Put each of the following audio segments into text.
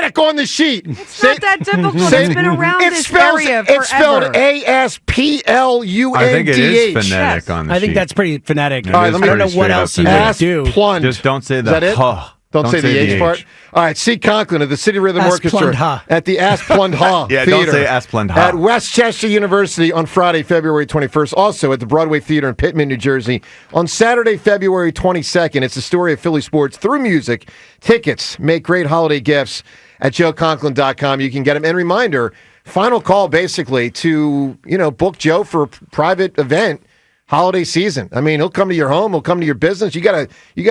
check on the sheet. It's not that difficult. It's been around this area forever. It's spelled ASPLUNDH. I think it is phonetic on the sheet. I think that's pretty phonetic. All right, I don't know what else you would do. Asplund. Just don't say that it? huh. Don't say the H part. All right, C. Conklin of the City Rhythm Orchestra Ha. at the Asplund Ha Yeah, Theater. don't say Asplund Ha. At Westchester University on Friday, February 21st. Also at the Broadway Theater in Pittman, New Jersey on Saturday, February 22nd. It's the story of Philly sports through music. Tickets make great holiday gifts at joeconklin.com. You can get them. And reminder, final call basically to, book Joe for a private event. Holiday season. I mean, he'll come to your home. He'll come to your business. You got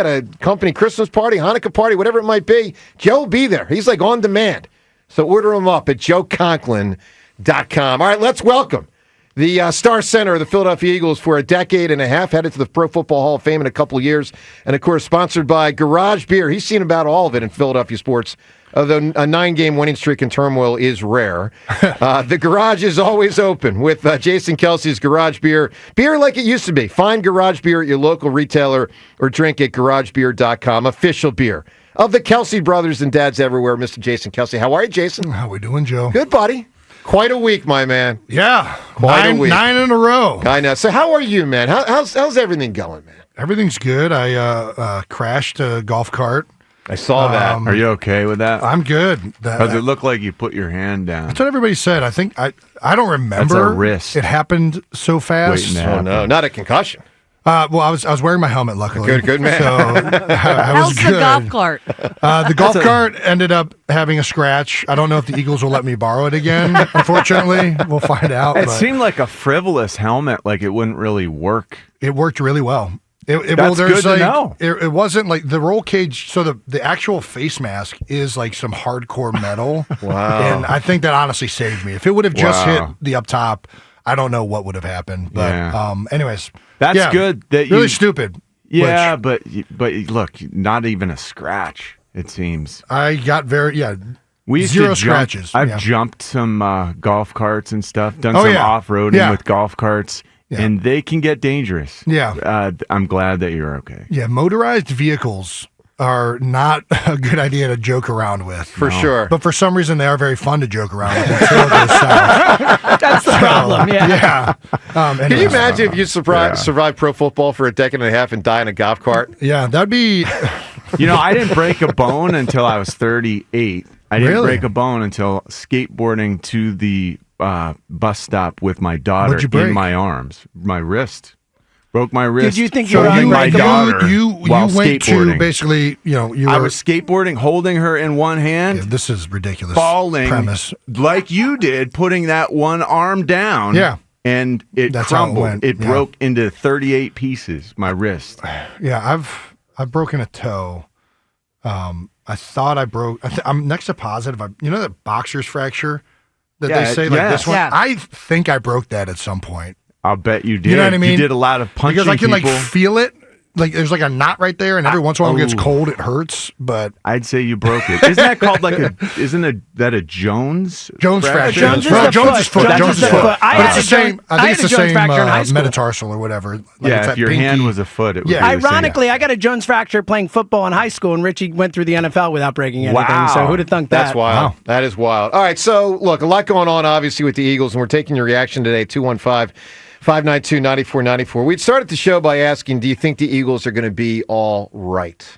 a company Christmas party, Hanukkah party, whatever it might be. Joe will be there. He's like on demand. So order him up at joeconklin.com. All right, let's welcome the star center of the Philadelphia Eagles for a decade and a half, headed to the Pro Football Hall of Fame in a couple of years, and of course sponsored by Garage Beer. He's seen about all of it in Philadelphia sports. Although a 9-game winning streak in turmoil is rare. The garage is always open with Jason Kelce's Garage Beer. Beer like it used to be. Find Garage Beer at your local retailer or drink at garagebeer.com. Official beer of the Kelce brothers and dads everywhere. Mr. Jason Kelce. How are you, Jason? How we doing, Joe? Good, buddy. Quite a week, my man. Yeah. Quite a week. 9 in a row. I know. So how are you, man? How's everything going, man? Everything's good. I crashed a golf cart. I saw that. Are you okay with that? I'm good. Does it look like you put your hand down? That's what everybody said. I think I don't remember. That's a wrist. It happened so fast. Oh no, not a concussion. Well, I was wearing my helmet, luckily. Good man. So I was How's good. the golf cart? The golf cart ended up having a scratch. I don't know if the Eagles will let me borrow it again. Unfortunately, we'll find out. It but seemed like a frivolous helmet, like it wouldn't really work. it worked really well. That's good to know. It wasn't like the roll cage. So the actual face mask is like some hardcore metal. Wow. And I think that honestly saved me. If it would have just Wow. hit the up top, I don't know what would have happened. But anyways, That's yeah, good that really you. stupid. Yeah, but look, not even a scratch. It seems. I got We used zero to jump- scratches. I've Yeah. jumped some golf carts and stuff. Done Oh, some yeah. off-roading Yeah. with golf carts, Yeah. and they can get dangerous. Yeah. I'm glad that you're okay. Yeah, motorized vehicles are not a good idea to joke around with. For sure. But for some reason, they are very fun to joke around with until it goes south. That's the problem. Yeah. Yeah. Can you Anyways, imagine if you survive pro football for a decade and a half and die in a golf cart? Yeah, that'd be. I didn't break a bone until I was 38. I didn't Really? break a bone until skateboarding to the bus stop with my daughter What'd you break? in my arms. My wrist. Broke my wrist. Did you think you were holding my unbreakable? daughter You while went to skateboarding. basically, you were. I was skateboarding, holding her in one hand, Yeah, this is ridiculous. falling premise. like you did, putting that one arm down. Yeah. And it That's how it crumbled. went, It yeah. broke into 38 pieces, my wrist. Yeah, I've broken a toe. I thought I broke. I'm next to positive. That boxer's fracture that Yeah, they say like yes. this one. Yeah. I think I broke that at some point. I'll bet you did. You know what I mean? You did a lot of punching Because I can people. like feel it. Like there's like a knot right there, and every once in a while when it gets cold, it hurts. But I'd say you broke it. Isn't that called like that a Jones? fracture. Jones is Well, the Jones's foot. foot. Jones is Jones's the foot. foot. I But had it's the a Jones- same. I I think had it's a the Jones same fracture in high school. metatarsal or whatever. Like it's Yeah, that if your pinky. hand was a foot, it would Yeah. be the same. Ironically, I got a Jones fracture playing football in high school, and Richie went through the NFL without breaking anything. Wow. So who'd have thunk that? That's wild. Wow. That is wild. All right, so look, a lot going on, obviously, with the Eagles, and we're taking your reaction today, 215-592-9494. We'd started the show by asking, do you think the Eagles are going to be all right?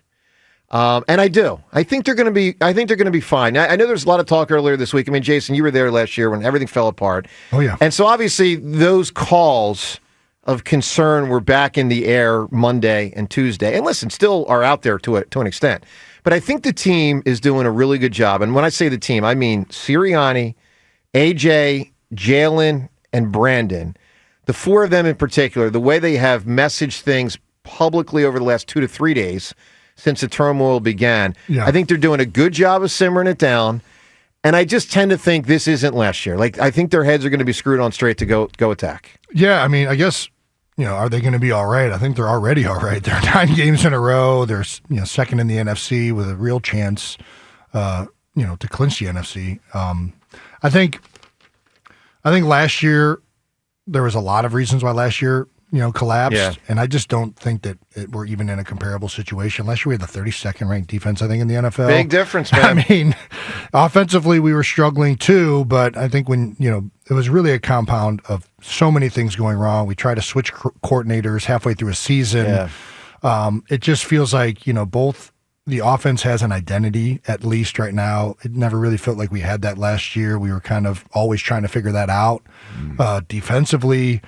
And I do. I think they're going to be fine. I know there's a lot of talk earlier this week. I mean, Jason, you were there last year when everything fell apart. Oh, yeah. And so obviously those calls of concern were back in the air Monday and Tuesday. And listen, still are out there to an extent. But I think the team is doing a really good job. And when I say the team, I mean Sirianni, AJ, Jaylen, and Brandon. The four of them in particular, the way they have messaged things publicly over the last 2 to 3 days since the turmoil began, Yeah. I think they're doing a good job of simmering it down. And I just tend to think this isn't last year. Like, I think their heads are going to be screwed on straight to go attack. Yeah, I mean, I guess, are they going to be all right? I think they're already all right. They're 9 games in a row. They're, second in the NFC with a real chance, to clinch the NFC. I think last year there was a lot of reasons why last year collapsed, and I just don't think that we're even in a comparable situation. Last year we had the 32nd ranked defense, I think, in the NFL. Big difference, man. I mean, offensively we were struggling too, but I think when it was really a compound of so many things going wrong. We tried to switch coordinators halfway through a season. Yeah. It just feels like both. The offense has an identity, at least right now. It never really felt like we had that last year. We were kind of always trying to figure that out. Defensively,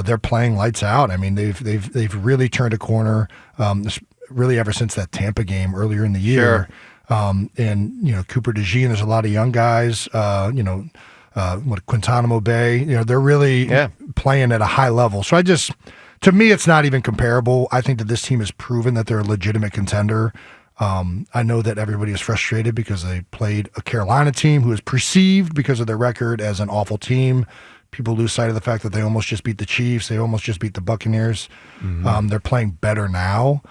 they're playing lights out. I mean, they've really turned a corner. Really ever since that Tampa game earlier in the year. Sure. And Cooper DeJean, there's a lot of young guys. Guantanamo Bay. They're really playing at a high level. So to me, it's not even comparable. I think that this team has proven that they're a legitimate contender. I know that everybody is frustrated because they played a Carolina team who is perceived because of their record as an awful team. People lose sight of the fact that they almost just beat the Chiefs. They almost just beat the Buccaneers. Mm-hmm. They're playing better now.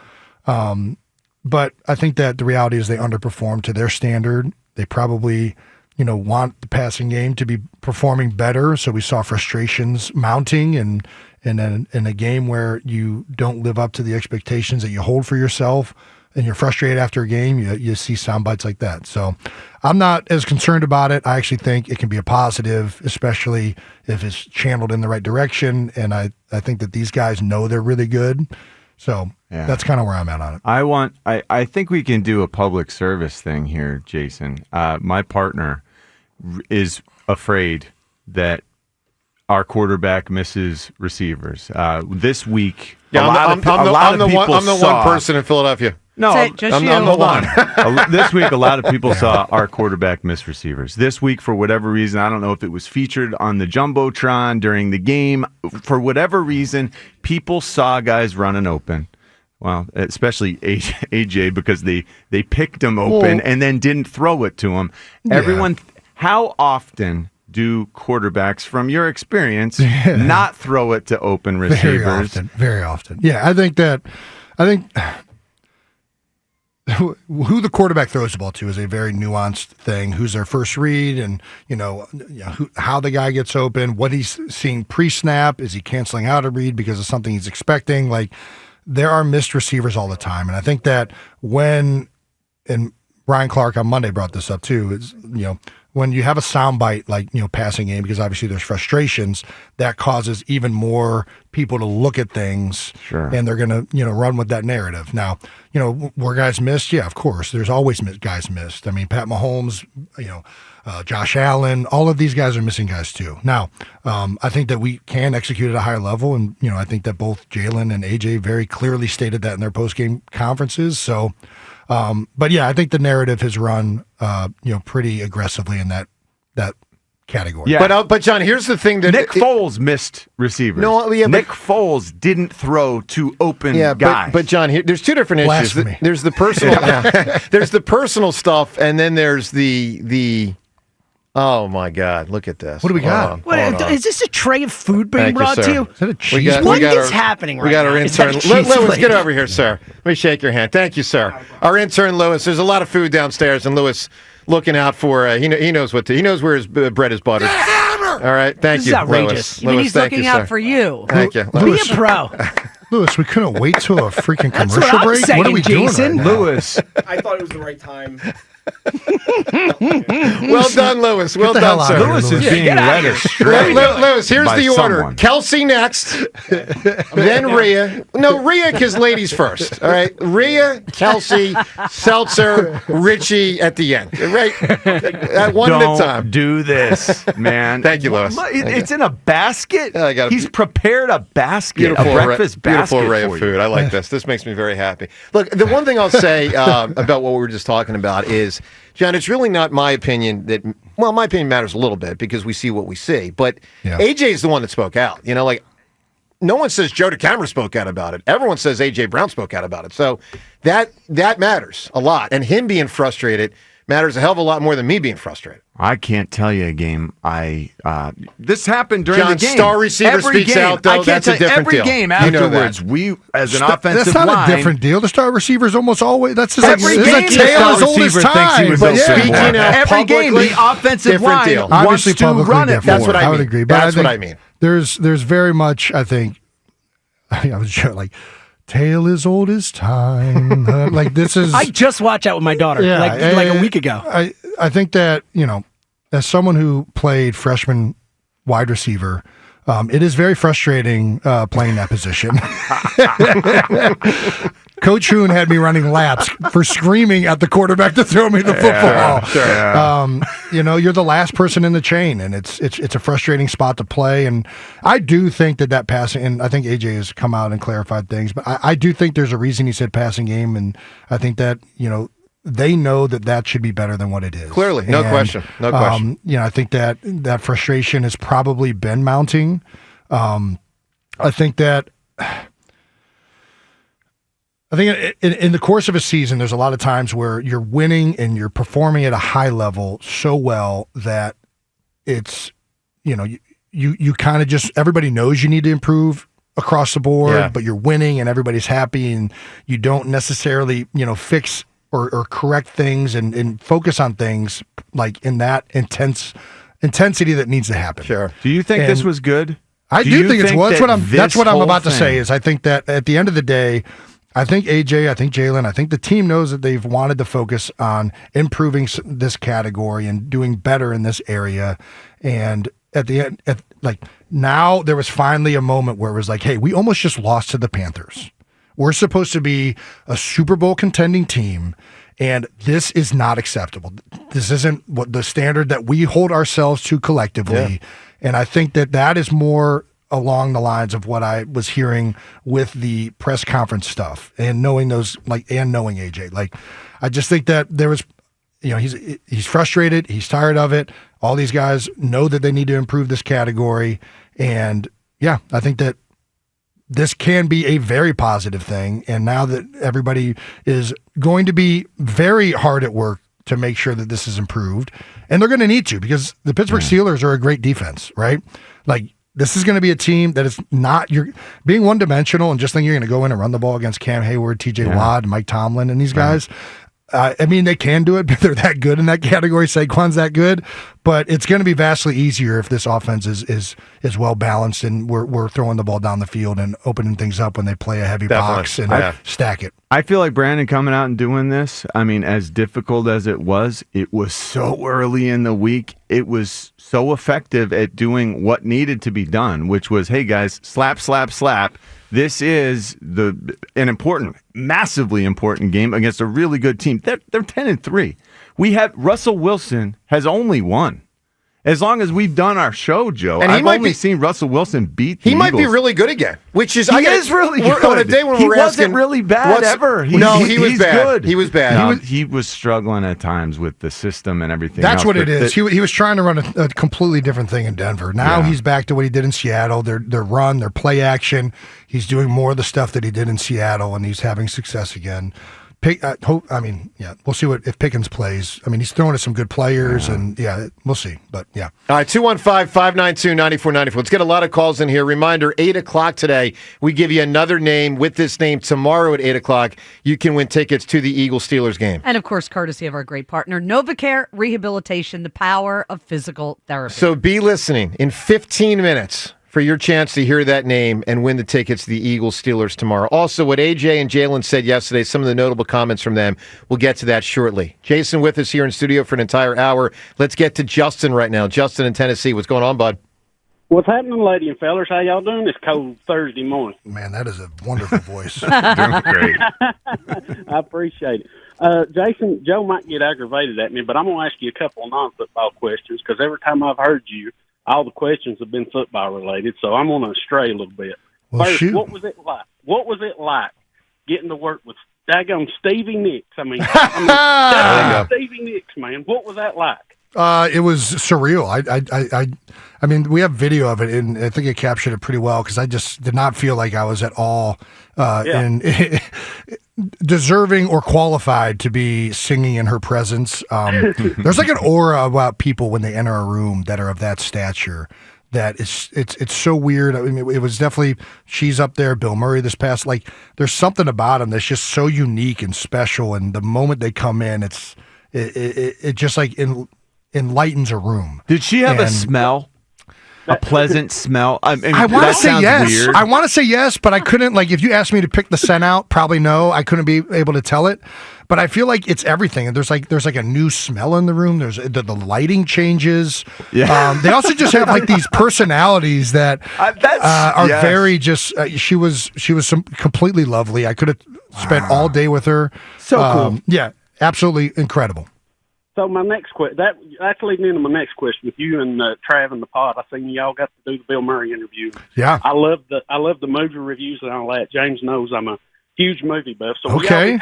But I think that the reality is they underperformed to their standard. They probably, want the passing game to be performing better. So we saw frustrations mounting and in a game where you don't live up to the expectations that you hold for yourself, and you're frustrated after a game, you see sound bites like that. So I'm not as concerned about it. I actually think it can be a positive, especially if it's channeled in the right direction. And I think that these guys know they're really good. So that's kind of where I'm at on it. I think we can do a public service thing here, Jason. My partner is afraid that our quarterback misses receivers. This week, I'm the one person in Philadelphia. No, I'm the one. This week, a lot of people saw our quarterback miss receivers. This week, for whatever reason, I don't know if it was featured on the Jumbotron during the game. For whatever reason, people saw guys running open. Well, especially AJ, because they picked him open and then didn't throw it to him. Everyone, how often do quarterbacks, from your experience, not throw it to open receivers? Very often. Yeah, I think who the quarterback throws the ball to is a very nuanced thing. Who's their first read, and how the guy gets open, what he's seeing pre-snap. Is he canceling out a read because of something he's expecting? Like, there are missed receivers all the time, and I think that and Brian Clark on Monday brought this up too. Is when you have a soundbite like passing game, because obviously there's frustrations, that causes even more people to look at things, and they're going to run with that narrative. Now, were guys missed? Yeah, of course. There's always guys missed. I mean, Pat Mahomes, Josh Allen, all of these guys are missing guys too. Now, I think that we can execute at a higher level, and I think that both Jaylen and AJ very clearly stated that in their post-game conferences. So. But yeah, I think the narrative has run, pretty aggressively in that category. Yeah. But John, here's the thing that Nick Foles missed receivers. Nick Foles didn't throw to open guys. But John, there's two different issues. Blasphemy. There's the personal, there's the personal stuff, and then there's the. Oh my God! Look at this. What do we got? Is this a tray of food being brought to you? Is that a cheese? What is happening right now? We got our intern. Lewis, get over here, sir. Let me shake your hand. Thank you, sir. Our intern, Lewis. There's a lot of food downstairs, and Lewis looking out for. He knows he knows where his bread is buttered. All right. Thank you, outrageous. Lewis. You mean he's Thank looking you, out sir. for you? Thank you. Be a pro. Lewis, we couldn't wait till a freaking That's commercial what I'm break. saying, What are we Jason. doing right now? Lewis, I thought it was the right time. Well done, Lewis. Well the hell done, out sir. of here, Lewis is Lewis. being led astray. Lewis, here's by the order. someone. Kelce next, then Rhea. No, Rhea, because ladies first. All right, Rhea, Kelce, Seltzer, Richie at the end. Right, one at a time. Don't do this, man. Thank you, Lewis. It's in a basket. He's prepared a basket, a Beautiful breakfast basket beautiful array for of food. you. I like this. This makes me very happy. Look, the one thing I'll say about what we were just talking about is, John, it's really not my opinion that. Well, my opinion matters a little bit because we see what we see. But AJ is the one that spoke out. No one says Joe DeCamera spoke out about it. Everyone says AJ Brown spoke out about it. So that matters a lot. And him being frustrated matters a hell of a lot more than me being frustrated. I can't tell you a game. This happened during John, the game. star receiver every speaks game. out, though. I can't That's a tell you, different every deal. game You know afterwards, that. we as an offensive That's not line. a different deal. The star receiver is almost always. That's just Every like, game, it's the a tale star as old as receiver thinks he time. was But open speaking more. of Every game, publicly, the offensive different line deal. wants Obviously to publicly run it. different. That's what I would mean. agree. But That's I think what I mean. There's very much, I think, I was just like, tale as old as time. Like this is. I just watched that with my daughter like a week ago. I think that, as someone who played freshman wide receiver, it is very frustrating playing that position. Coach Hoon had me running laps for screaming at the quarterback to throw me the football. Sure. You're the last person in the chain, and it's a frustrating spot to play. And I do think that passing, and I think AJ has come out and clarified things, but I do think there's a reason he said passing game, and I think that, they know that should be better than what it is. Clearly, no question. I think that frustration has probably been mounting. I think in the course of a season, there's a lot of times where you're winning and you're performing at a high level so well that it's, you kind of just, everybody knows you need to improve across the board, but you're winning and everybody's happy, and you don't necessarily, fix or correct things and focus on things like in that intensity that needs to happen. Sure. Do you think this was good? I do think it's well. That's what I'm about to say. Is I think that at the end of the day, I think AJ, I think Jaylen, I think the team knows that they've wanted to focus on improving this category and doing better in this area. And at the end, now there was finally a moment where it was like, hey, we almost just lost to the Panthers. We're supposed to be a Super Bowl contending team, and this is not acceptable. This isn't what the standard that we hold ourselves to collectively. Yeah. And I think that is more along the lines of what I was hearing with the press conference stuff and knowing and knowing AJ. I just think that there was, he's frustrated. He's tired of it. All these guys know that they need to improve this category. And I think that this can be a very positive thing. And now that everybody is going to be very hard at work to make sure that this is improved, and they're going to need to, because the Pittsburgh Steelers are a great defense, right? This is going to be a team that is not, you're being one-dimensional and just think you're going to go in and run the ball against Cam Hayward, TJ Watt, Mike Tomlin, and these guys. They can do it, but they're that good in that category. Saquon's that good, but it's going to be vastly easier if this offense is well balanced and we're throwing the ball down the field and opening things up when they play a heavy box and stack it. I feel like Brandon coming out and doing this, as difficult as it was so early in the week. It was so effective at doing what needed to be done, which was, hey guys, slap, slap, slap. This is an important, massively important game against a really good team. They're 10-3. We have Russell Wilson has only won. As long as we've done our show, Joe, and I've only seen Russell Wilson beat the Eagles. He might be really good again, which is... He is really good. On a day when he wasn't really bad ever. He was bad. Good. He was bad. He was struggling at times with the system and everything That's else. What it is. He was trying to run a completely different thing in Denver. Now he's back to what he did in Seattle. Their run, their play action. He's doing more of the stuff that he did in Seattle, and he's having success again. We'll see if Pickens plays. He's throwing to some good players, and we'll see. But All right, 215-592-9494. Let's get a lot of calls in here. Reminder, 8 o'clock today, we give you another name. With this name tomorrow at 8 o'clock, you can win tickets to the Eagles-Steelers game. And, of course, courtesy of our great partner, NovaCare Rehabilitation, the power of physical therapy. So be listening in 15 minutes for your chance to hear that name and win the tickets to the Eagles-Steelers tomorrow. Also, what AJ and Jaylen said yesterday, some of the notable comments from them, we'll get to that shortly. Jason with us here in studio for an entire hour. Let's get to Justin right now. Justin in Tennessee. What's going on, bud? What's happening, lady and fellers? How y'all doing this cold Thursday morning? Man, that is a wonderful voice. Doing great. I appreciate it. Jason, Joe might get aggravated at me, but I'm going to ask you a couple of non-football questions, because every time I've heard you, all the questions have been football related, so I'm going to stray a little bit. Well, First, shoot. What was it like getting to work with daggone Stevie Nicks? Stevie Nicks, man. What was that like? It was surreal. We have video of it, and I think it captured it pretty well, because I just did not feel like I was at all deserving or qualified to be singing in her presence. There's like an aura about people when they enter a room that are of that stature. That it's so weird. It was definitely, she's up there, Bill Murray this past, there's something about him that's just so unique and special, and the moment they come in, it just enlightens a room. Did she have a smell? a pleasant smell. I mean, I want to that say sounds yes. weird. I want to say yes, but I couldn't. Like, if you asked me to pick the scent out, probably no. I couldn't be able to tell it. But I feel like it's everything. And there's like a new smell in the room. There's the lighting changes. Yeah. They also just have like these personalities that are yes. very just. She was completely lovely. I could have spent all day with her. So cool. Yeah, absolutely incredible. So my next question, that's leading into my next question with you and Trav and the pod. I seen y'all got to do the Bill Murray interview. Yeah. I love the movie reviews and all that. James knows I'm a huge movie buff. So Okay.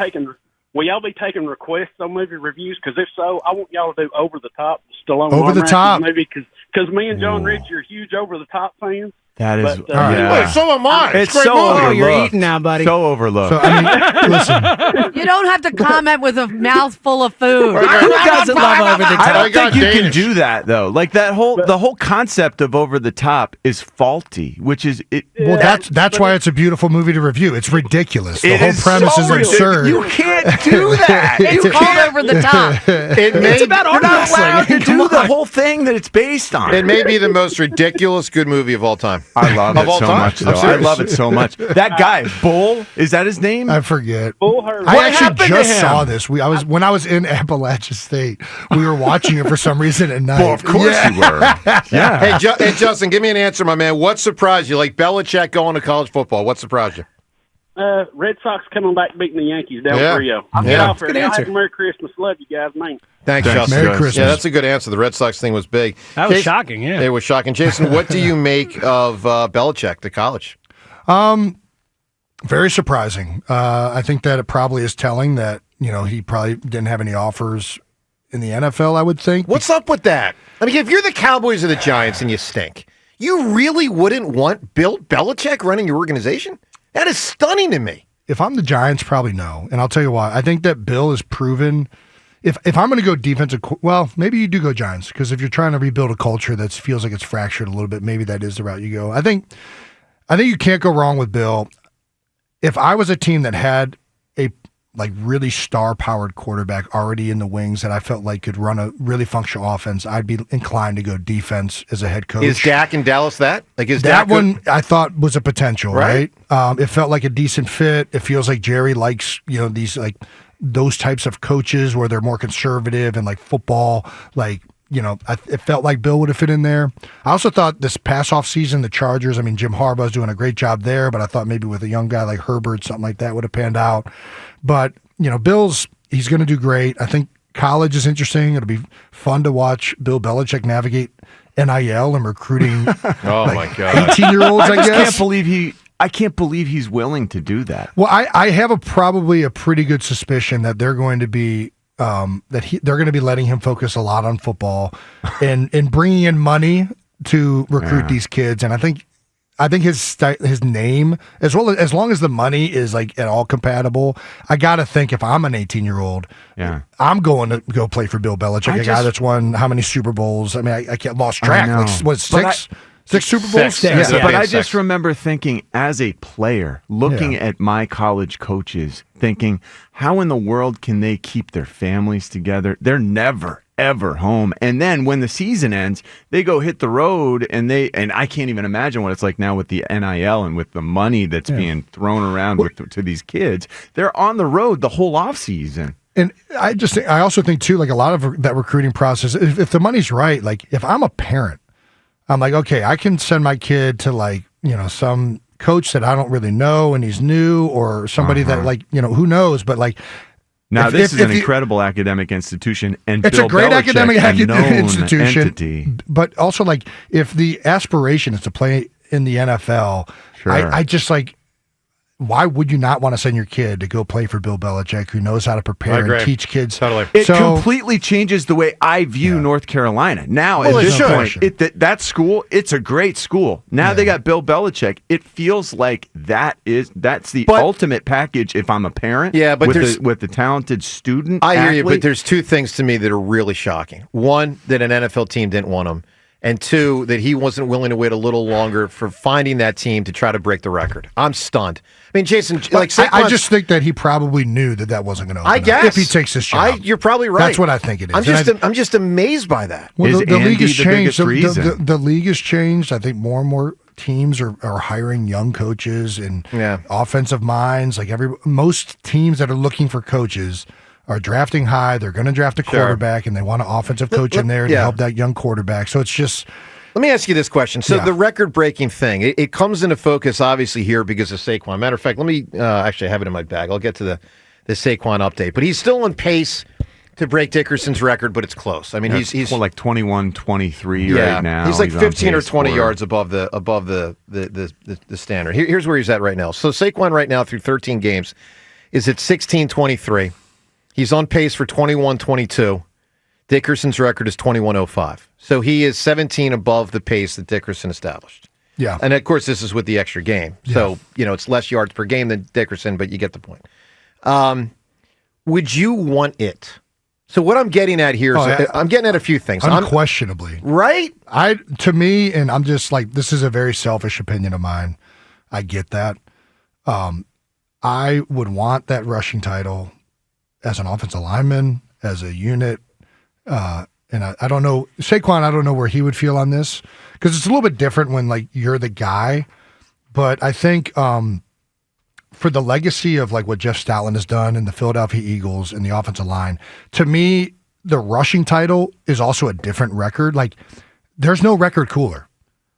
will y'all be taking requests on movie reviews? Because if so, I want y'all to do Over the Top, Stallone Over the Top. movie. Because me and John Ridge are huge Over the Top fans. That is, But, yeah. Wait, so am I. It's Great so movie. overlooked. you're eating now, buddy. So overlooked. So I mean, listen. You don't have to comment with a mouthful of food. Who doesn't love Over the I Top? don't think you can Danish. do that though. Like the whole concept of Over the Top is faulty, which is it. Well, that's why it's a beautiful movie to review. It's ridiculous. The It whole is premise so is ridiculous. absurd. You can't do that. It's You called can't. Over the Top. It's about You're arm not allowed wrestling. to Come do the on. whole thing that it's based on. It may be the most ridiculous good movie of all time. I love Of it all so time. much. I'm Though. I serious. love it so much. That guy, Bull, is that his name? I forget. Bull Hurley. I What actually happened to just him? saw this. When I was in Appalachia State, we were watching it for some reason at night. Well, of course Yeah. you were. Yeah. Hey, Justin, give me an answer, my man. What surprised you? Like Belichick going to college football. What surprised you? Red Sox coming back beating the Yankees down Yeah. 3-0. I'll Yeah. get off Good there. answer. Have a Merry Christmas. Love you guys, man. Thanks, Thanks, Justin. Merry Justin. Christmas. Yeah, that's a good answer. The Red Sox thing was big. That was Jason- shocking, yeah. It was shocking. Jason, what do you make of Belichick, the college? Very surprising. I think that it probably is telling that he probably didn't have any offers in the NFL. I would think. What's up with that? I mean, if you're the Cowboys or the Giants and you stink, you really wouldn't want Bill Belichick running your organization? That is stunning to me. If I'm the Giants, probably no. And I'll tell you why. I think that Bill has proven. If I'm going to go defensive, well, maybe you do go Giants, because if you're trying to rebuild a culture that feels like it's fractured a little bit, maybe that is the route you go. I think you can't go wrong with Bill. If I was a team that had a really star-powered quarterback already in the wings that I felt like could run a really functional offense, I'd be inclined to go defense as a head coach. Is Dak in Dallas that? Like, is That Dak good? one I thought was a potential, right? It felt like a decent fit. It feels like Jerry likes, these those types of coaches where they're more conservative and like football, it felt like Bill would have fit in there. I also thought this past off season, the Chargers, Jim Harbaugh's doing a great job there, but I thought maybe with a young guy like Herbert, something like that would have panned out. But, he's going to do great. I think college is interesting. It'll be fun to watch Bill Belichick navigate NIL and recruiting Oh, my God. 18-year-olds, I I just guess. can't believe he's willing to do that. Well, I have probably a pretty good suspicion that they're going to be they're going to be letting him focus a lot on football and bringing in money to recruit these kids. And I think his name, as long as the money is at all compatible, I got to think if I'm an 18-year-old, I'm going to go play for Bill Belichick, a guy that's won how many Super Bowls? I can't lost track. I know. Six Super Bowls? Six. But I Six. just remember thinking, as a player, looking at my college coaches, thinking, how in the world can they keep their families together? They're never, ever home. And then when the season ends, they go hit the road, and I can't even imagine what it's like now with the NIL and with the money that's being thrown around to these kids. They're on the road the whole offseason. And I also think too, a lot of that recruiting process, if the money's right, if I'm a parent, I'm like, okay, I can send my kid to some coach that I don't really know and he's new, or somebody that who knows, but Now, this is an you- incredible academic institution, and it's Bill a great Belichick, academic a known institution, entity. but also if the aspiration is to play in the NFL, Sure. I just why would you not want to send your kid to go play for Bill Belichick, who knows how to prepare and teach kids? Totally. It So- completely changes the way I view North Carolina. Now, Well, at it this should. point, that school, it's a great school. Now they got Bill Belichick. It feels like that's the ultimate package if I'm a parent. Yeah, but with the talented student. I hear you, but athlete. there's two things to me that are really shocking. One, that an NFL team didn't want him. and 2, that he wasn't willing to wait a little longer for finding that team to try to break the record. I'm stunned. I mean, Jason, like I just think that he probably knew that wasn't going to open I guess. up if he takes this job. You're probably right. That's what I think it is. I'm just amazed by that. Well, the league has the changed. biggest reason? The league has changed. I think more and more teams are hiring young coaches and offensive minds. Like most teams that are looking for coaches are drafting high. They're going to draft a quarterback, and they want an offensive coach in there to help that young quarterback. So it's just... Let me ask you this question. So the record-breaking thing, it comes into focus, obviously, here because of Saquon. Matter of fact, let me actually have it in my bag. I'll get to the Saquon update. But he's still on pace to break Dickerson's record, but it's close. I mean, he's like 21-23 right now. He's like 15 or 20 yards above the standard. Here's where he's at right now. So Saquon right now through 13 games is at 16-23. He's on pace for 21-22. Dickerson's record is 21-05. So he is 17 above the pace that Dickerson established. Yeah. And, of course, this is with the extra game. Yeah. So, it's less yards per game than Dickerson, but you get the point. Would you want it? So what I'm getting at here is I'm getting at a few things. Unquestionably. Right? To me, and I'm just like, this is a very selfish opinion of mine. I get that. I would want that rushing title as an offensive lineman, as a unit. And I don't know, Saquon, I don't know where he would feel on this, because it's a little bit different when like you're the guy. But I think for the legacy of like what Jeff Stoutland has done in the Philadelphia Eagles and the offensive line, to me, the rushing title is also a different record. Like, there's no record cooler.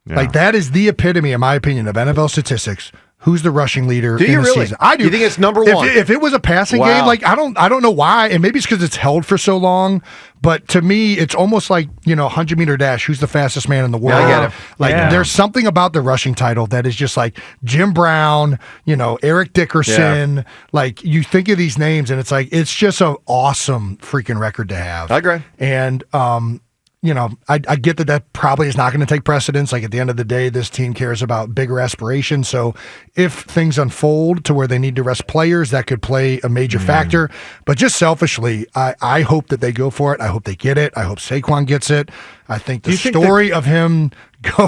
Yeah. Like, that is the epitome, in my opinion, of NFL statistics. Who's the rushing leader in the season? I do. You think it's number one? If it was a passing game, like I don't know why, and maybe it's because it's held for so long. But to me, it's almost like 100-meter dash. Who's the fastest man in the world? I get it. Like there's something about the rushing title that is just like Jim Brown, Eric Dickerson. Yeah. Like you think of these names, and it's like it's just an awesome freaking record to have. I agree. And I get that probably is not going to take precedence. Like at the end of the day, this team cares about bigger aspirations. So if things unfold to where they need to rest players, that could play a major factor. But just selfishly, I hope that they go for it. I hope they get it. I hope Saquon gets it. I think the story of him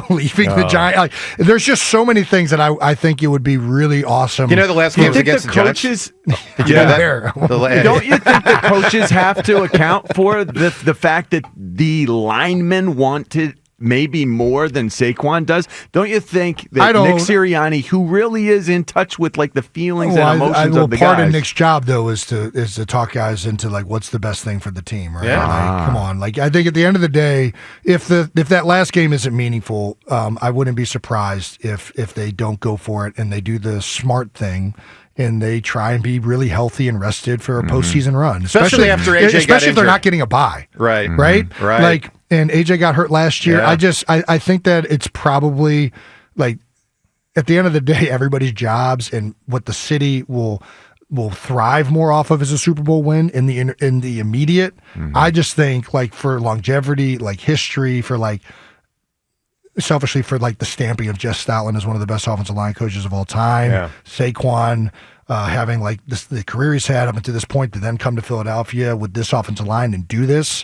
leaving the Giants, there's just so many things that I think it would be really awesome. The last game was against the coaches. Did you know that? Don't you think the coaches have to account for the fact that the linemen wanted maybe more than Saquon does? Don't you think that Nick Sirianni, who really is in touch with like the feelings and emotions of the guys? Part of Nick's job though is to talk guys into like what's the best thing for the team, right? Yeah. Like, come on. Like I think at the end of the day, if that last game isn't meaningful, I wouldn't be surprised if they don't go for it and they do the smart thing. And they try and be really healthy and rested for a postseason run, especially after AJ got injured. Especially if they're not getting a bye, right? Right. Like, and AJ got hurt last year. Yeah. I think that it's probably like at the end of the day, everybody's jobs and what the city will thrive more off of is a Super Bowl win in the immediate. I just think like for longevity, like history, for like. Selfishly for like the stamping of Jeff Stoutland as one of the best offensive line coaches of all time. Saquon having like the career he's had up until this point to then come to Philadelphia with this offensive line and do this.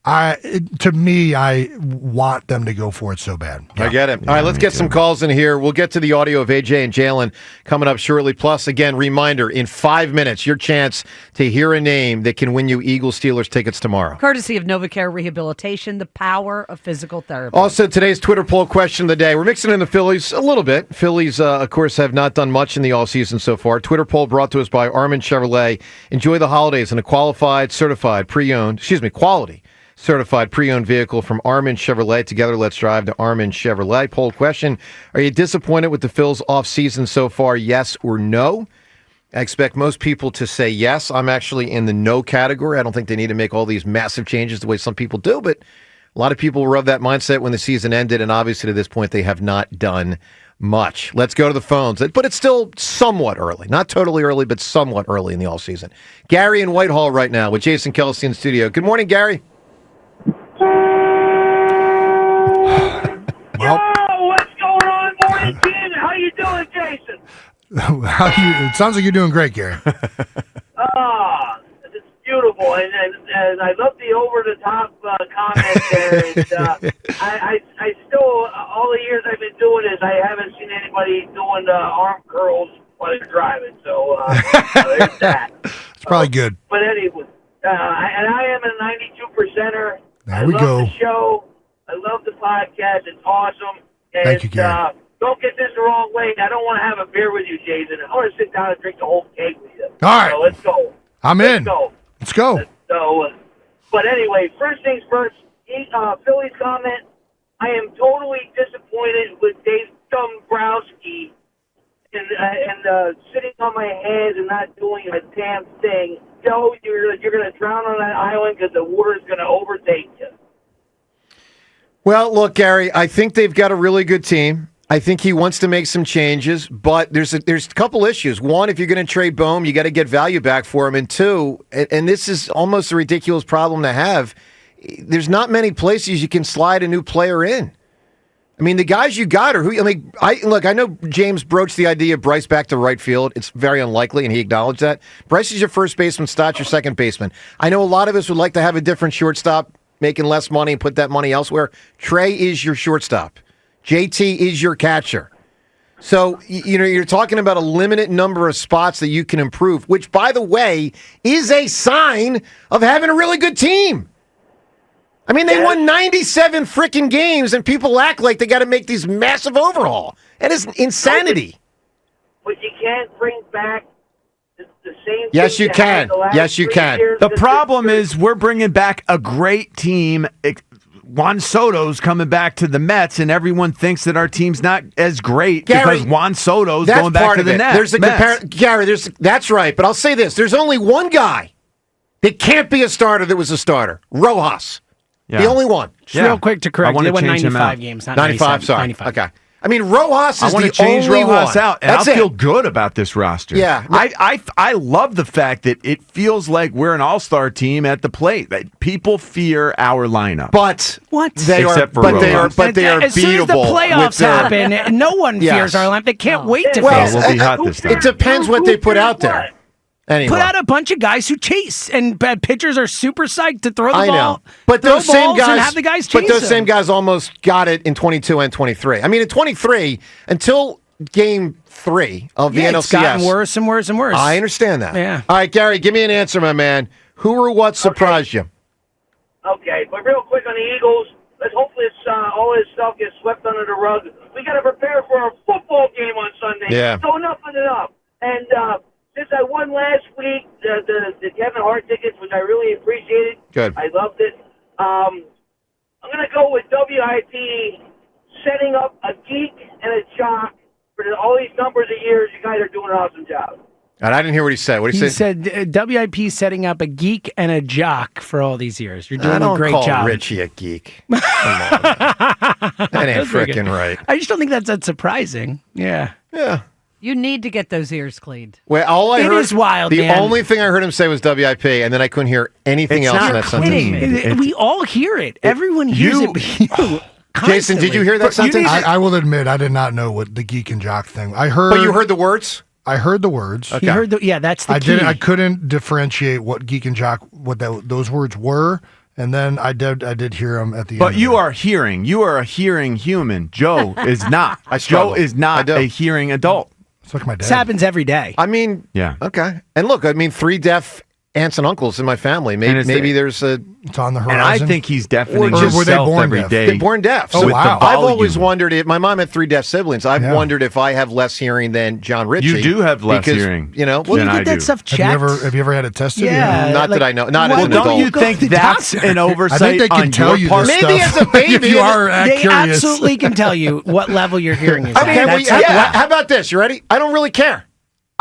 I want them to go for it so bad. Yeah. I get it. All right, let's get some calls in here. We'll get to the audio of AJ and Jaylen coming up shortly. Plus, again, reminder, in 5 minutes, your chance to hear a name that can win you Eagles-Steelers tickets tomorrow. Courtesy of NovaCare Rehabilitation, the power of physical therapy. Also, today's Twitter poll question of the day. We're mixing in the Phillies a little bit. Phillies, of course, have not done much in the offseason so far. Twitter poll brought to us by Armin Chevrolet. Enjoy the holidays in a qualified, certified, quality certified pre-owned vehicle from Armin Chevrolet. Together, let's drive to Armin Chevrolet. Poll question, are you disappointed with the Phils off-season so far, yes or no? I expect most people to say yes. I'm actually in the no category. I don't think they need to make all these massive changes the way some people do, but a lot of people were of that mindset when the season ended, and obviously to this point they have not done much. Let's go to the phones, but it's still somewhat early. Not totally early, but somewhat early in the offseason. Gary in Whitehall right now with Jason Kelce in the studio. Good morning, Gary. Yo, what's going on, morning team? How you doing, Jason? It sounds like you're doing great, Gary. It's beautiful, and I love the over-the-top comment there is I still, all the years I've been doing this, I haven't seen anybody doing arm curls while they're driving. So there's that. It's probably good. But anyway, and I am a 92%er. There we go. I love the show. I love the podcast. It's awesome. And, Thank you, Gary. Don't get this the wrong way. I don't want to have a beer with you, Jason. I want to sit down and drink the whole cake with you. All right. So let's go. I'm in. Let's go. So, but anyway, first things first, Philly's comment. I am totally disappointed with Dave Dombrowski and sitting on my hands and not doing a damn thing. Joe, you're going to drown on that island because the water's going to overtake you. Well, look, Gary, I think they've got a really good team. I think he wants to make some changes, but there's a couple issues. One, if you're going to trade Bohm, you got to get value back for him. And two, and this is almost a ridiculous problem to have, there's not many places you can slide a new player in. I mean, the guys you got are who. I mean, I know James broached the idea of Bryce back to right field. It's very unlikely, and he acknowledged that. Bryce is your first baseman, Stott's your second baseman. I know a lot of us would like to have a different shortstop, making less money and put that money elsewhere. Trey is your shortstop. JT is your catcher. So, you're talking about a limited number of spots that you can improve, which, by the way, is a sign of having a really good team. I mean, they won 97 freaking games, and people act like they got to make these massive overhaul. That is insanity. But you can't bring back the same. Yes, you can. Yes, you can. The problem is we're bringing back a great team. Juan Soto's coming back to the Mets, and everyone thinks that our team's not as great because Juan Soto's going back to the Mets. There's a Gary, that's right. But I'll say this. There's only one guy that can't be a starter that was a starter. Rojas. Yeah. The only one. Just real quick to correct, they won change him 95 out. games, not 95, sorry. 95. Okay. I mean, Rojas is I want the to change only Rojas one. out, and That's I feel good about this roster. Yeah. I love the fact that it feels like we're an all-star team at the plate. That people fear our lineup. But what? They Except are, for but they are, Rojas. but they are As soon as the beatable. playoffs happen, no one fears our lineup. They can't wait to Well, face we'll be hot this time. It depends what they put out there. Anyway. Put out a bunch of guys who chase, and bad pitchers are super psyched to throw the I ball. know. But throw those same balls guys and have the guys chase But those them. same guys almost got it in 22 and 23. I mean, in 23, until game 3 of the NLCS. It's gotten worse and worse and worse. I understand that. Yeah. All right, Gary, give me an answer, my man. Who or what surprised you? Okay, but real quick on the Eagles, let's hope all this stuff gets swept under the rug. We got to prepare for a football game on Sunday. Yeah. So enough is enough. And since I won last week, the Kevin Hart tickets, which I really appreciated. Good. I loved it. I'm going to go with WIP setting up a geek and a jock for all these numbers of years. You guys are doing an awesome job. And I didn't hear what he said. What did He say? said WIP setting up a geek and a jock for all these years. You're doing I don't a great call job. Richie a geek. Come on, that ain't freaking right. I just don't think that's that surprising. Yeah. Yeah. You need to get those ears cleaned. Well, all I It heard is wild, The man. only thing I heard him say was WIP, and then I couldn't hear anything It's else in not that kidding. sentence. We all hear it. Everyone hears you- it. But you Jason, did you hear that constantly. sentence? I will admit I did not know what the geek and jock thing. I heard, But you heard the words? I heard the words. Okay. You heard that's the I key. didn't. I couldn't differentiate what geek and jock those words were, and then I did hear them at the end. But you are hearing. You are a hearing human. Joe is not. struggle. Joe is I not do. a hearing adult. It's like my dad. This happens every day. I mean, Yeah. okay. And look, I mean, 3 deaf aunts and uncles in my family. Maybe, it's maybe the- there's a... It's on the And horizon. I think he's deafening Or were they himself born every deaf? day. They're born deaf. Oh, So wow. I've always volume. wondered if my mom had 3 deaf siblings. I've Yeah. wondered if I have less hearing than John Ritchie. You do have less because, hearing. You know, Well, than you I get that do. stuff checked. Have you ever had it tested? Yeah. not that I know. Not Well, as an Don't adult. you Go think to the that's doctor. an oversight I think they can on tell your you part? this Maybe stuff. as a baby, if you are They curious. absolutely can tell you what level your hearing is. Okay, at. well, That's- how about this? You ready? I don't really care.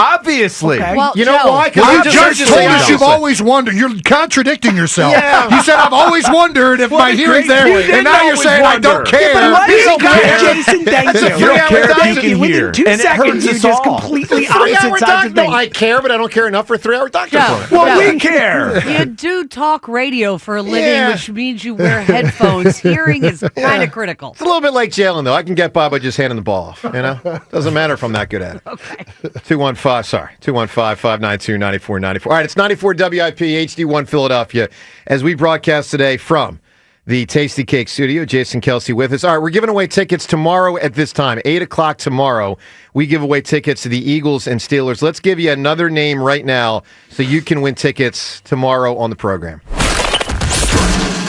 Obviously. Okay. Well, You know Joe, why? 'Cause Well, you you just just say told us no. you've always wondered. You're contradicting yourself. Yeah. You said I've always wondered if my a hearing's great there, point. and now you're Always saying I don't wonder. care. But what He's is okay. Jason, thank That's a you. You don't 3-hour care if doctor. you can Within hear. 2 And it seconds, hurts you us just all. completely 3-hour opposite sides doctor. of No, things. I care, but I don't care enough for a 3-hour doctor Joe. appointment. Well, Yeah. we care. You do talk radio for a living, Yeah. which means you wear headphones. Hearing is kind of critical. It's a little bit like Jaylen, though. I can get by just handing the ball off. You know, doesn't matter if I'm that good at it. Okay. 215-592-9494. All right, it's 94 WIP HD1 Philadelphia as we broadcast today from the Tasty Cake Studio. Jason Kelce with us. All right, we're giving away tickets tomorrow at this time, 8 o'clock tomorrow. We give away tickets to the Eagles and Steelers. Let's give you another name right now so you can win tickets tomorrow on the program.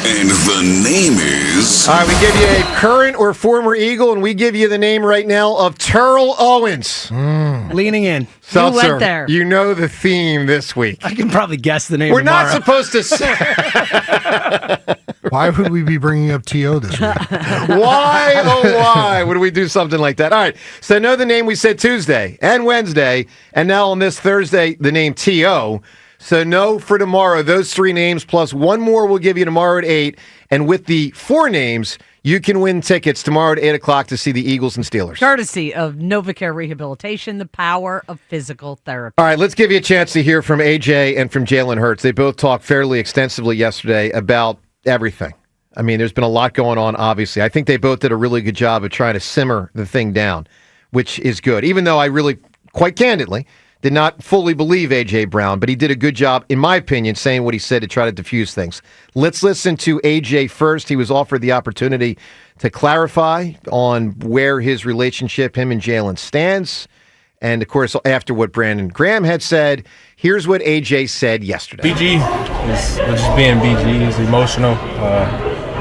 And the name is... All right, we give you a current or former Eagle, and we give you the name right now of Terrell Owens. Leaning in. Seltzer, You went there. you know the theme this week. I can probably guess the name We're tomorrow. not supposed to say... Why would we be bringing up T.O. this week? Why, oh why would we do something like that? All right, so know the name we said Tuesday and Wednesday, and now on this Thursday, the name T.O., so know for tomorrow, those 3 names plus one more we'll give you tomorrow at 8. And with the 4 names, you can win tickets tomorrow at 8 o'clock to see the Eagles and Steelers. Courtesy of NovaCare Rehabilitation, the power of physical therapy. All right, let's give you a chance to hear from AJ and from Jalen Hurts. They both talked fairly extensively yesterday about everything. I mean, there's been a lot going on, obviously. I think they both did a really good job of trying to simmer the thing down, which is good. Even though I really, quite candidly, did not fully believe A.J. Brown, but he did a good job, in my opinion, saying what he said to try to diffuse things. Let's listen to A.J. first. He was offered the opportunity to clarify on where his relationship, him and Jaylen, stands. And, of course, after what Brandon Graham had said, here's what A.J. said yesterday. BG was just being BG. He's emotional.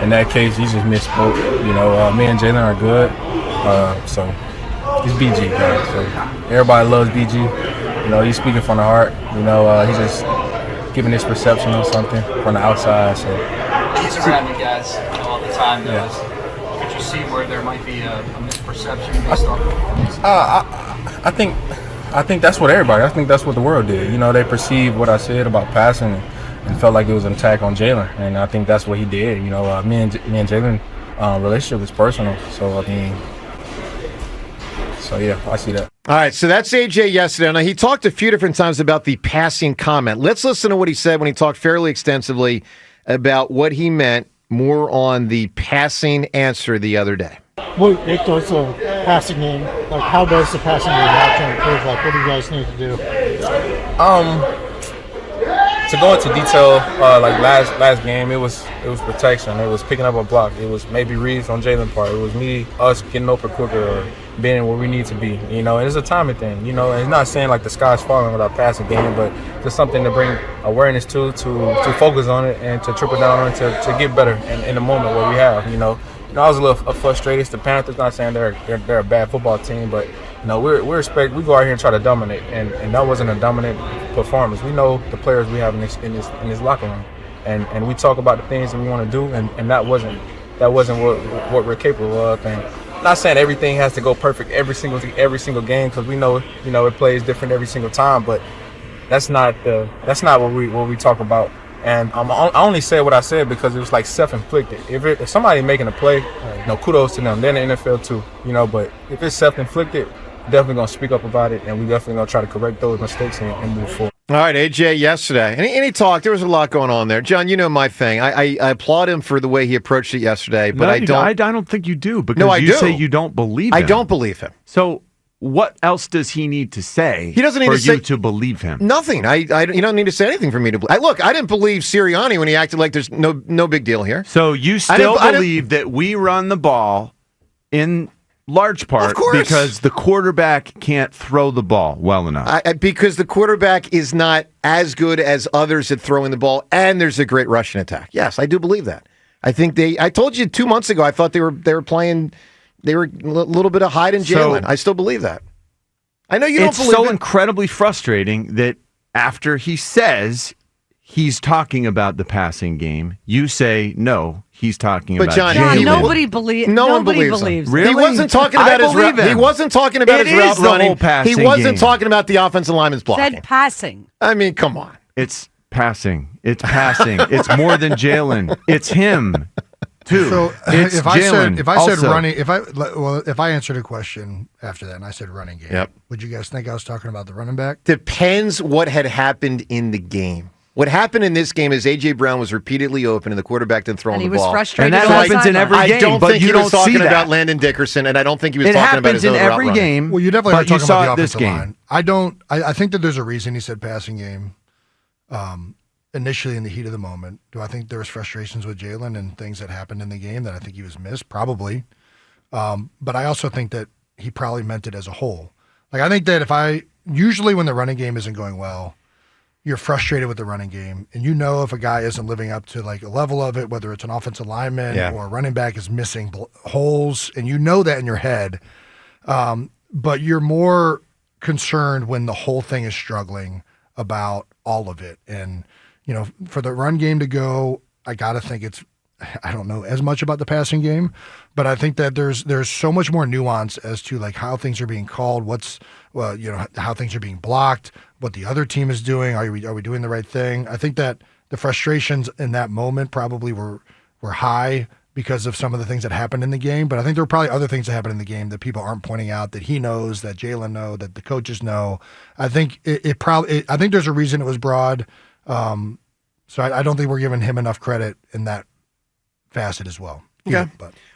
In that case, he just misspoke. You know, me and Jaylen are good. So he's BG, guys. So everybody loves BG. You know, he's speaking from the heart. You know, he's just giving his perception of something from the outside. So he's around you guys all the time. Could you see where there might be a misperception based on? I think that's what everybody. I think that's what the world did. You know, they perceived what I said about passing and felt like it was an attack on Jaylen, and I think that's what he did. You know, me and Jaylen relationship is personal. So I mean. So, yeah, I see that. All right, so that's AJ yesterday. Now, he talked a few different times about the passing comment. Let's listen to what he said when he talked fairly extensively about what he meant more on the passing answer the other day. Well, if there's a passing game, like how does the passing game have to improve? Like, what do you guys need to do? To go into detail, like last game, it was protection. It was picking up a block. It was maybe reads on Jaylen's part. It was us getting open quicker or being where we need to be. You know, and it's a timing thing. You know, and it's not saying like the sky's falling with our passing game, but just something to bring awareness to focus on it and to triple down on it to get better in the moment where we have. You know, I was a little frustrated. It's the Panthers. Not saying they're a bad football team, but you know, we go out here and try to dominate, and that wasn't a dominant performance. We know the players we have in this locker room, and we talk about the things that we want to do, and that wasn't what we're capable of. And not saying everything has to go perfect every single game, because we know it plays different every single time, but that's not what we talk about. And I only said what I said because it was like self-inflicted. If somebody making a play, kudos to them. They're in the NFL too, But if it's self-inflicted, definitely gonna speak up about it, and we definitely gonna try to correct those mistakes and move forward. All right, AJ yesterday, and he talked. There was a lot going on there. John, you know my thing. I applaud him for the way he approached it yesterday, but I don't think you do, because you say you don't believe him. I don't believe him. So what else does he need to say? He doesn't need for to say you to believe him. Nothing. You don't need to say anything for me to believe. Look, I didn't believe Sirianni when he acted like there's no big deal here. So you still believe that we run the ball in large part because the quarterback can't throw the ball well enough. Because the quarterback is not as good as others at throwing the ball, and there's a great rushing attack. Yes, I do believe that. I think I told you 2 months ago, I thought they were playing. They were a little bit of hide and Jaylen. I still believe that. I know you don't believe it. It's so incredibly frustrating that after he says he's talking about the passing game, you say, no, he's talking about Jaylen. Nobody believes. No one believes him. Really? He wasn't talking about his route. He wasn't talking about his route running. He wasn't talking about the offensive lineman's blocking. Said passing. I mean, come on. It's passing. It's passing. It's more than Jaylen. It's him. So it's if I said running, if I answered a question after that and I said running game, would you guys think I was talking about the running back? Depends what had happened in the game. What happened in this game is A.J. Brown was repeatedly open and the quarterback didn't throw him the ball. And he was frustrated. And that happens in every game. I don't think he was talking about about Landon Dickerson, and I don't think he was talking about his other route running. It happens in every game. Well, you definitely are talking about the offensive game. line. I think that there's a reason he said passing game. initially in the heat of the moment. Do I think there was frustrations with Jaylen and things that happened in the game that I think he was missed? Probably. But I also think that he probably meant it as a whole. Like, I think that usually when the running game isn't going well, you're frustrated with the running game. And you know if a guy isn't living up to like a level of it, whether it's an offensive lineman or a running back is missing holes, and you know that in your head. But you're more concerned when the whole thing is struggling about all of it. And, you know, for the run game to go, I got to think I don't know as much about the passing game, but I think that there's so much more nuance as to like how things are being called, how things are being blocked, what the other team is doing. Are we doing the right thing? I think that the frustrations in that moment probably were high because of some of the things that happened in the game, but I think there were probably other things that happened in the game that people aren't pointing out, that he knows, that Jaylen know, that the coaches know. I think I think there's a reason it was broad. So I don't think we're giving him enough credit in that facet as well. Okay.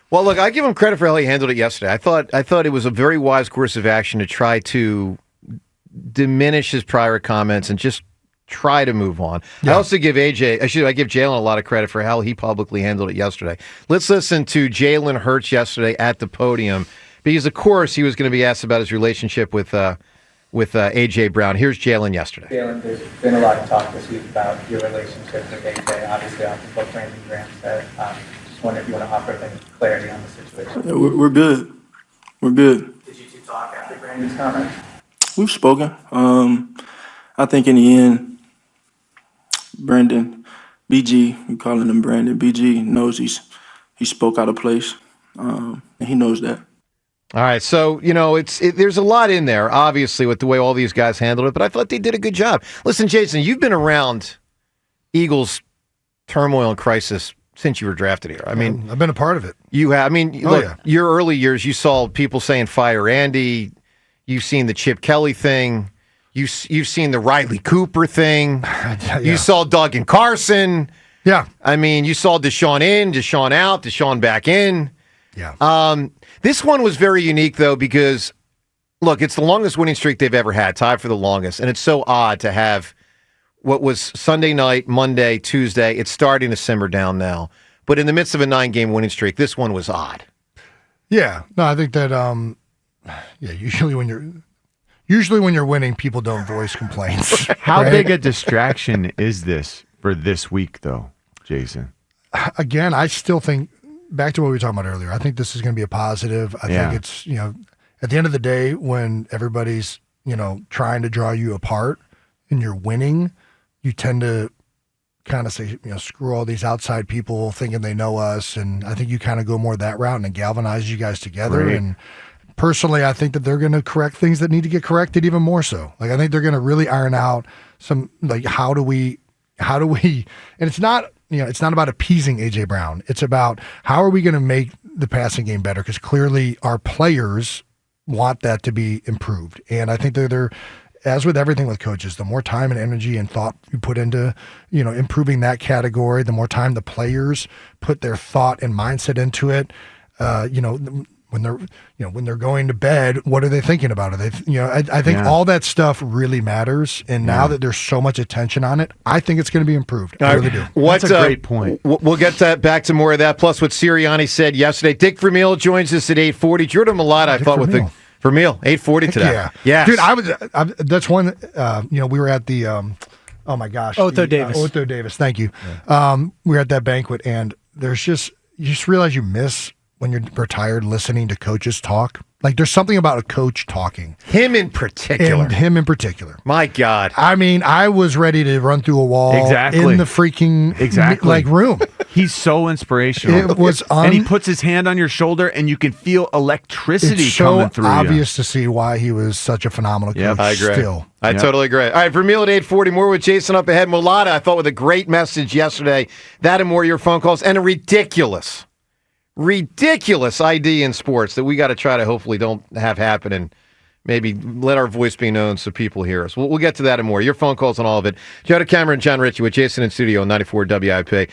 Well, look, I give him credit for how he handled it yesterday. I thought it was a very wise course of action to try to diminish his prior comments and just try to move on. Yeah. I also give I give Jaylen a lot of credit for how he publicly handled it yesterday. Let's listen to Jalen Hurts yesterday at the podium, because of course he was going to be asked about his relationship with A.J. Brown. Here's Jalen yesterday. Jalen, there's been a lot of talk this week about your relationship with A.J., obviously off of what Brandon Graham said. Just wonder if you want to offer any clarity on the situation. Yeah, we're good. We're good. Did you two talk after Brandon's comment? We've spoken. I think in the end, Brandon, BG, we're calling him Brandon, BG knows he spoke out of place, and he knows that. All right, so, you know, there's a lot in there, obviously, with the way all these guys handled it, but I thought they did a good job. Listen, Jason, you've been around Eagles turmoil and crisis since you were drafted here. I mean, I've been a part of it. You have. I mean, your early years, you saw people saying fire Andy. You've seen the Chip Kelly thing. You've seen the Riley Cooper thing. Yeah. You saw Doug and Carson. Yeah. I mean, you saw Deshaun in, Deshaun out, Deshaun back in. Yeah. This one was very unique, though, because, look, it's the longest winning streak they've ever had, tied for the longest, and it's so odd to have what was Sunday night, Monday, Tuesday. It's starting to simmer down now. But in the midst of a 9-game winning streak, this one was odd. Yeah. No, I think that, usually when you're winning, people don't voice complaints. How big a distraction is this for this week, though, Jason? Again, I still think, back to what we were talking about earlier, I think this is going to be a positive. I think it's, at the end of the day, when everybody's, trying to draw you apart and you're winning, you tend to kind of say, screw all these outside people thinking they know us. And I think you kind of go more that route and it galvanizes you guys together. Right. And personally, I think that they're going to correct things that need to get corrected even more so. Like, I think they're going to really iron out some, like, how do we, and it's not, it's not about appeasing A.J. Brown. It's about how are we going to make the passing game better? Because clearly our players want that to be improved. And I think they're as with everything with coaches, the more time and energy and thought you put into, improving that category, the more time the players put their thought and mindset into it. When they're going to bed, what are they thinking about? Are they, I think all that stuff really matters. And now that there's so much attention on it, I think it's going to be improved. I really do. That's a great point. We'll get back to more of that. Plus, what Sirianni said yesterday. Dick Vermeil joins us at 8:40. Jordan Mailata, I thought, with the Vermeil 8:40 today. Yeah, dude. That's one. We were at the. Oh my gosh, Otho Davis. Otho Davis. Thank you. We were at that banquet, and you just realize you miss when you're retired listening to coaches talk. Like, there's something about a coach talking. Him in particular. My God. I mean, I was ready to run through a wall in the freaking room. He's so inspirational. It was and he puts his hand on your shoulder and you can feel electricity coming through. It's so obvious to see why he was such a phenomenal coach. I agree. Still. I totally agree. All right, Vermeil at 8:40. More with Jason up ahead. Mailata, I thought, with a great message yesterday. That and more of your phone calls. And a ridiculous ID in sports that we got to try to hopefully don't have happen, and maybe let our voice be known so people hear us. We'll get to that and more. Your phone calls on all of it. Joe DeCamera and John Ritchie with Jason in studio on 94 WIP.